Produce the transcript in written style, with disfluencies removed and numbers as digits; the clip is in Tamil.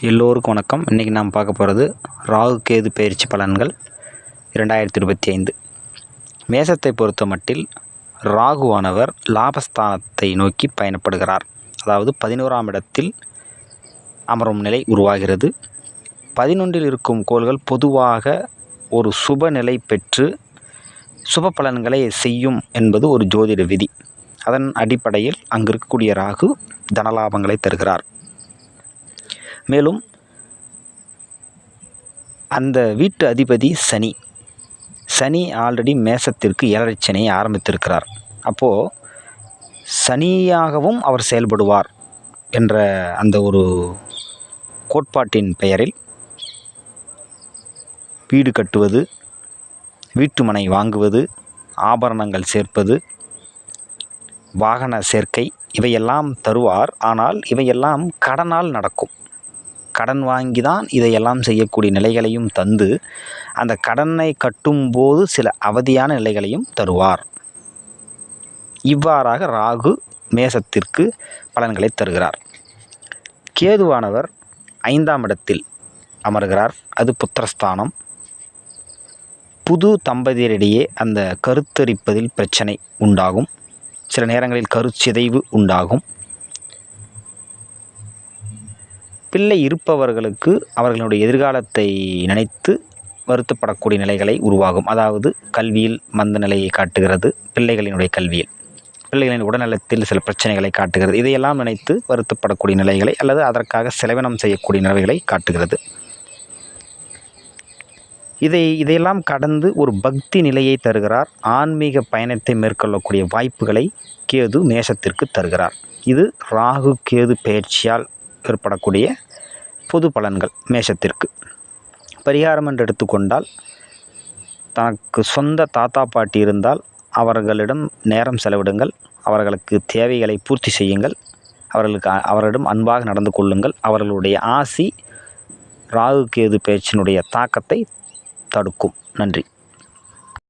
எல்லோருக்கும் வணக்கம். இன்றைக்கி நாம் பார்க்க போகிறது ராகு கேது பயிற்சி பலன்கள் 2025. மேசத்தை பொறுத்த மட்டில் ராகுவானவர் லாபஸ்தானத்தை நோக்கி பயணப்படுகிறார். அதாவது 11ஆம் இடத்தில் அமரும் நிலை உருவாகிறது. 11இல் இருக்கும் கோள்கள் பொதுவாக ஒரு சுப நிலை பெற்று சுப பலன்களை செய்யும் என்பது ஒரு ஜோதிட விதி. அதன் அடிப்படையில் அங்கு இருக்கக்கூடிய ராகு தனலாபங்களை தருகிறார். மேலும் அந்த வீட்டு அதிபதி சனி ஆல்ரெடி மேசத்திற்கு 7 சனியை ஆரம்பித்திருக்கிறார். அப்போது சனியாகவும் அவர் செயல்படுவார் என்ற அந்த ஒரு கோட்பாட்டின் பெயரில் வீடு கட்டுவது, வீட்டு மனை வாங்குவது, ஆபரணங்கள் சேர்ப்பது, வாகன சேர்க்கை இவையெல்லாம் தருவார். ஆனால் இவையெல்லாம் கடனால் நடக்கும். கடன் வாங்கி தான் இதையெல்லாம் செய்யக்கூடிய நிலைகளையும் தந்து அந்த கடனை கட்டும்போது சில அவதியான நிலைகளையும் தருவார். இவ்வாறாக ராகு மேசத்திற்கு பலன்களை தருகிறார். கேதுவானவர் 5ஆம் இடத்தில் அமர்கிறார். அது புத்திரஸ்தானம். புது தம்பதியரிடையே அந்த கருத்தரிப்பதில் பிரச்சனை உண்டாகும். சில நேரங்களில் கருச்சிதைவு உண்டாகும். பிள்ளை இருப்பவர்களுக்கு அவர்களுடைய எதிர்காலத்தை நினைத்து வருத்தப்படக்கூடிய நிலைகளை உருவாகும். அதாவது கல்வியில் மந்த நிலையை காட்டுகிறது. பிள்ளைகளினுடைய கல்வியில், பிள்ளைகளின் உடல்நலத்தில் சில பிரச்சனைகளை காட்டுகிறது. இதையெல்லாம் நினைத்து வருத்தப்படக்கூடிய நிலைகளை அல்லது அதற்காக செலவினம் செய்யக்கூடிய நிலைகளை காட்டுகிறது. இதையெல்லாம் கடந்து ஒரு பக்தி நிலையை தருகிறார். ஆன்மீக பயணத்தை மேற்கொள்ளக்கூடிய வாய்ப்புகளை கேது மேசத்திற்கு தருகிறார். இது ராகு கேது பெயர்ச்சியால் ஏற்படக்கூடிய பொது பலன்கள். மேசத்திற்கு பரிகாரம் என்று எடுத்துக்கொண்டால், தனக்கு சொந்த தாத்தா பாட்டி இருந்தால் அவர்களிடம் நேரம் செலவிடுங்கள். அவர்களுக்கு தேவைகளை பூர்த்தி செய்யுங்கள். அவர்களிடம் அன்பாக நடந்து கொள்ளுங்கள். அவர்களுடைய ஆசி ராகு கேது பெயர்ச்சியினுடைய தாக்கத்தை தடுக்கும். நன்றி.